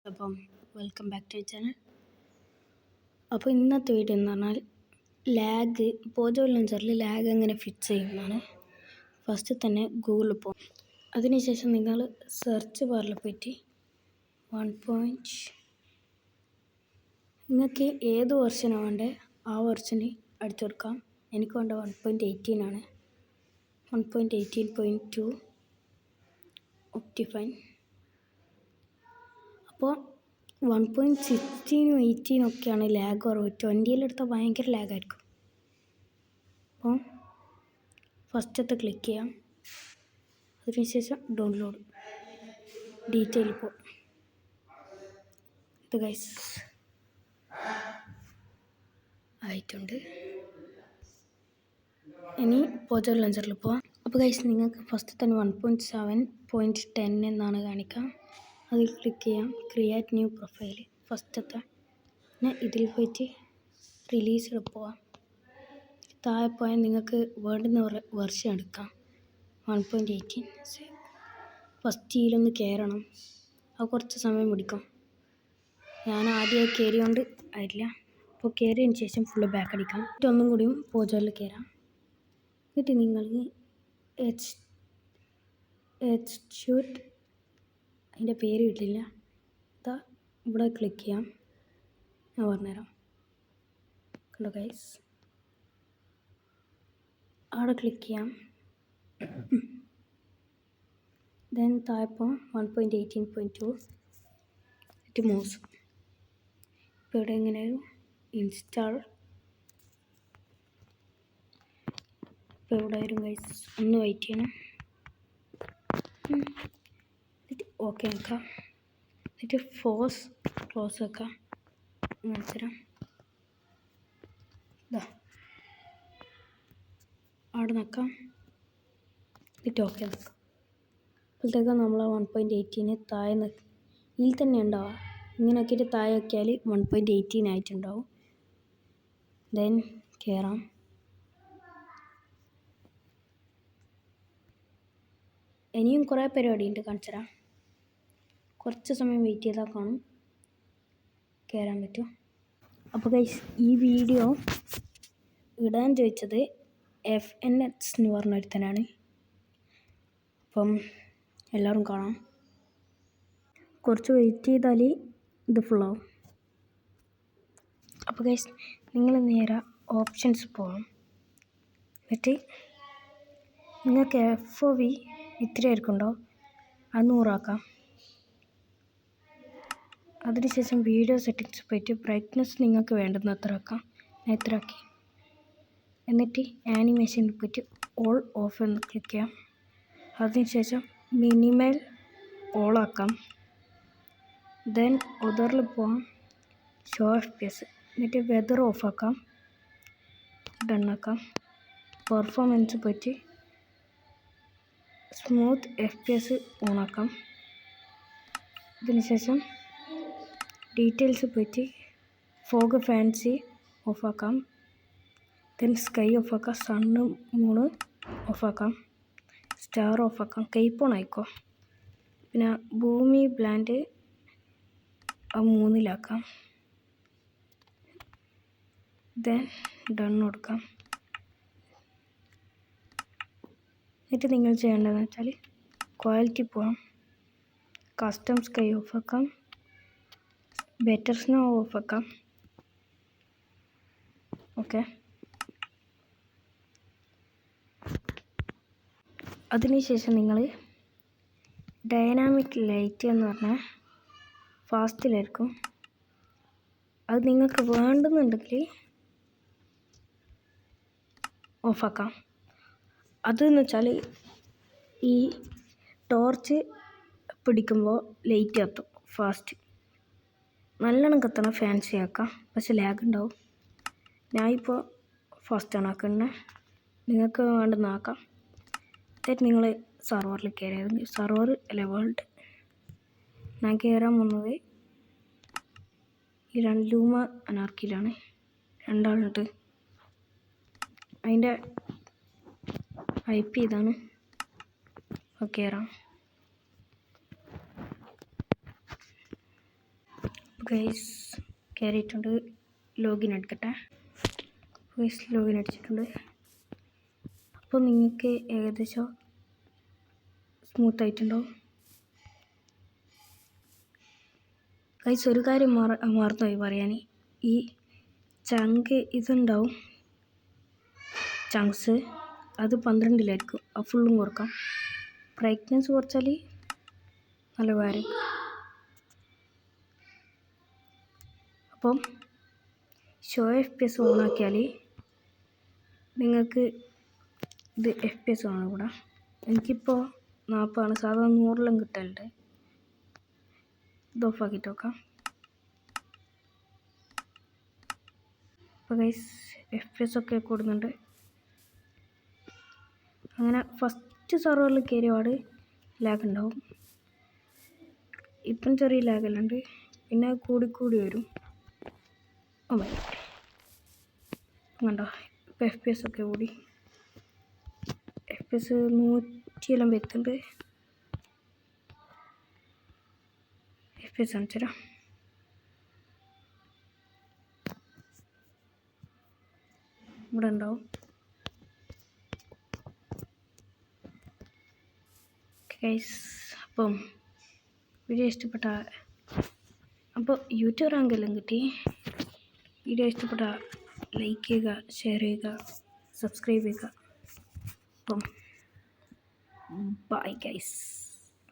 അപ്പം welcome back to channel. അപ്പോൾ ഇന്നത്തെ വീഡിയോ എന്ന് പറഞ്ഞാൽ പോജോ ലഞ്ചറിൽ ലാഗ് എങ്ങനെ ഫിക്സ് ചെയ്യുന്നതാണ്. ഫസ്റ്റ് തന്നെ ഗൂഗിളിൽ പോകും. അതിനുശേഷം നിങ്ങൾ സെർച്ച് ബാറിൽ പോയിട്ട് നിങ്ങൾക്ക് ഏത് വെർഷനാണ് വേണ്ടത് ആ വെർഷന് അടിച്ചു കൊടുക്കാം. എനിക്ക് വേണ്ട 1.18 ആണ്. 1.18.2 ഒപ്റ്റിഫൈൻ. അപ്പോൾ 1.16 18 ഒക്കെയാണ് ലാഗ് കുറവ്. 20-ലെടുത്താൽ ഭയങ്കര ലാഗായിരിക്കും. അപ്പോൾ ഫസ്റ്റത്തെ ക്ലിക്ക് ചെയ്യാം. അതിനുശേഷം ഡൗൺലോഡ് ഡീറ്റെയിൽ ഇപ്പോൾ ഇത് ഗൈസ് ആയിട്ടുണ്ട്. ഇനി പോജോ ലഞ്ചറിൽ പോവാം. അപ്പോൾ ഗൈസ് നിങ്ങൾക്ക് ഫസ്റ്റ് തന്നെ 1.7.10 എന്നാണ് കാണിക്കുക. അതിൽ ക്ലിക്ക് ചെയ്യാം. ക്രിയേറ്റ് ന്യൂ പ്രൊഫൈൽ ഫസ്റ്റത്തെ. പിന്നെ ഇതിൽ പോയിട്ട് റിലീസിൽ പോവാം. താഴെ പോയാൽ നിങ്ങൾക്ക് വേണ്ടുന്ന വെർഷൻ എടുക്കാം. 1.18. ഫസ്റ്റിലൊന്ന് കയറണം. അത് കുറച്ച് സമയം പിടിക്കും. ഞാൻ ആദ്യമായി കയറിയോണ്ട് ആയില്ല. അപ്പോൾ കയറിയതിന് ശേഷം ഫുള്ള് ബാക്ക് അടിക്കാം. എന്നിട്ട് ഒന്നും കൂടിയും പോജോയിൽ കയറാം. എന്നിട്ട് നിങ്ങൾക്ക് ഷൂട്ട് അതിൻ്റെ പേര് കിട്ടില്ല. ഇവിടെ ക്ലിക്ക് ചെയ്യാം. ഞാൻ പറഞ്ഞുതരാം. കണ്ടോ ഗൈസ്, അവിടെ ക്ലിക്ക് ചെയ്യാം. ദെൻ താഴെപ്പോൾ 1.18.2 ഇറ്റ് മൂവ്സ്. ഇപ്പോൾ ഇവിടെ എങ്ങനെയായിരുന്നു ഇൻസ്റ്റാൾ. ഇപ്പോൾ ഇവിടെ ആയിരുന്നു ഗൈസ്. ഒന്ന് വെയിറ്റ് ചെയ്യണം. എന്നിട്ട് ഓക്കെ വെക്കാം. എന്നിട്ട് ക്ലോസ് വെക്കാം. മനസ്സിലാം. അവിടെ നിൽക്കാം. എന്നിട്ട് ഓക്കെ നിൽക്കാം. അപ്പോഴത്തേക്കും നമ്മൾ 1.18 താഴെ ഇതിൽ തന്നെ ഉണ്ടാവുക. ഇങ്ങനെ ആക്കിയിട്ട് താഴെ ആക്കിയാൽ 1.18 ആയിട്ടുണ്ടാവും. ദെൻ കയറാം. ഇനിയും കുറേ പരിപാടിയുണ്ട്, കാണിച്ചു തരാം. കുറച്ച് സമയം വെയിറ്റ് ചെയ്താൽ കാണും, കയറാൻ പറ്റും. അപ്പോൾ ഗൈസ് ഈ വീഡിയോ ഇടാൻ ചോദിച്ചത് FNX എന്ന് പറഞ്ഞൊരുത്തനാണ്. അപ്പം എല്ലാവരും കാണാം. കുറച്ച് വെയിറ്റ് ചെയ്താൽ ഇത് ഫുള്ളാവും. അപ്പോൾ ഗൈസ് നിങ്ങൾ നേരെ ഓപ്ഷൻസ് പോകാം. എന്നിട്ട് നിങ്ങൾക്ക് FOV ഇത്ര ആയിരിക്കുമല്ലോ, അത് 100 ആക്കാം. അതിനുശേഷം വീഡിയോ സെറ്റിങ്സ് പോയിട്ട് ബ്രൈറ്റ്നസ് നിങ്ങൾക്ക് വേണ്ടുന്ന അത്ര ആക്കാം. ഞാൻ ഇത്ര ആക്കി. എന്നിട്ട് ആനിമേഷനിൽ പോയിട്ട് ഓൾ ഓഫ് എന്ന് ക്ലിക്ക് ചെയ്യാം. അതിനുശേഷം മിനിമൽ ഓൾ ആക്കാം. ദെൻ ഒതറിൽ പോകാം. Show FPS. എന്നിട്ട് വെതർ ഓഫ് ആക്കാം. ഡൺ ആക്കാം. പെർഫോമൻസ് പോയിട്ട് സ്മൂത്ത് FPS ഓൺ ആക്കാം. ഇതിനുശേഷം ഡീറ്റെയിൽസ് പോയിട്ട് ഫോഗ് ഫാൻസി ഓഫ് ആക്കാം. ദെൻ സ്കൈ ഓഫ് ആക്കാം. സണ്ണ് മൂണ് ഓഫ് ആക്കാം. സ്റ്റാർ ഓഫ് ആക്കാം. കൈപ്പോൺ ആയിക്കോ. പിന്നെ ഭൂമി ബ്ലാൻഡ് 3-ലാക്കാം. ദെൻ ഡൺ കൊടുക്കാം. എന്നിട്ട് നിങ്ങൾ ചെയ്യേണ്ടതെന്ന് വെച്ചാൽ ക്വാളിറ്റി പോകാം. കസ്റ്റം സ്കൈ ഓഫ് ആക്കാം. ബെറ്റർ സ്നോ ഓഫ് ആക്കാം. ഓക്കെ. അതിനുശേഷം നിങ്ങൾ ഡൈനാമിക് ലൈറ്റ് എന്ന് പറഞ്ഞാൽ ഫാസ്റ്റിലായിരിക്കും. അത് നിങ്ങൾക്ക് വേണ്ടുന്നുണ്ടെങ്കിൽ ഓഫാക്കാം. അതെന്ന് വെച്ചാൽ ഈ ടോർച്ച് പിടിക്കുമ്പോൾ ലൈറ്റ് കത്തും ഫാസ്റ്റ്. നല്ലോണം കത്തണം. ഫാൻസി ആക്കാം, പക്ഷെ ലാഗ് ഉണ്ടാവും. ഞാനിപ്പോൾ ഫാസ്റ്റാണ് ആക്കുന്നത്. നിങ്ങൾക്ക് വേണ്ടുന്ന ആക്കാം. എന്നിട്ട് നിങ്ങൾ സർവറിൽ കയറിയത് സർവർ അല്ലെ വേൾഡ്. ഞാൻ കയറാൻ പോകുന്നത് ഈ ലൂമ അനാർക്കിയിലാണ്. 2 ആളുണ്ട്. അതിൻ്റെ IP ഇതാണ്. കയറാം. ഗൈസ് കയറിയിട്ടുണ്ട്. ലോഗിൻ എടുക്കട്ടെ. ഗൈസ് ലോഗിൻ അടിച്ചിട്ടുണ്ട്. അപ്പോൾ നിങ്ങൾക്ക് ഏകദേശം സ്മൂത്തായിട്ടുണ്ടാവും. ഗൈസ് ഒരു കാര്യം മറന്നുപോയി പറയാൻ. ഈ ചങ്ക് ഇതുണ്ടാവും, ചങ്ക്സ് അത് 12-ലായിരിക്കും. അത് ഫുള്ളും കുറക്കാം. ബ്രൈറ്റ്നസ് കുറച്ചാൽ നല്ല ഉപകാരം. അപ്പം ഷോ FPS ഓണാക്കിയാൽ നിങ്ങൾക്ക് ഇത് FPS ആണ് കൂടെ. എനിക്കിപ്പോൾ 40 സാധാരണ 100 കിട്ടലുണ്ട്. ഇത് ഓഫാക്കിയിട്ട് നോക്കാം. അപ്പോൾ ഗൈസ് FPS ഒക്കെ കൂടുന്നുണ്ട്. അങ്ങനെ ഫസ്റ്റ് സെർവറിൽ കയറിയ പാട് ലാഗ് ഉണ്ടാവും. ഇപ്പം ചെറിയ ലാഗെല്ലാം ഉണ്ട്, പിന്നെ കൂടി വരും. ഓ മൈ ഗോഡ്, കണ്ടോ ഇപ്പം FPS ഒക്കെ കൂടി. FPS 100 എത്തുന്നുണ്ട്. FPS കാണിച്ചുതരാം. ഇവിടെ ഉണ്ടാവും. ഗൈസ് അപ്പം വീഡിയോ ഇഷ്ടപ്പെട്ട അപ്പോൾ യൂട്യൂബ് റാങ്കെല്ലാം കിട്ടി. വീഡിയോ ഇഷ്ടപ്പെട്ട ലൈക്ക് ചെയ്യുക, ഷെയർ ചെയ്യുക, സബ്സ്ക്രൈബ് ചെയ്യുക. അപ്പം ബൈ ഗൈസ്.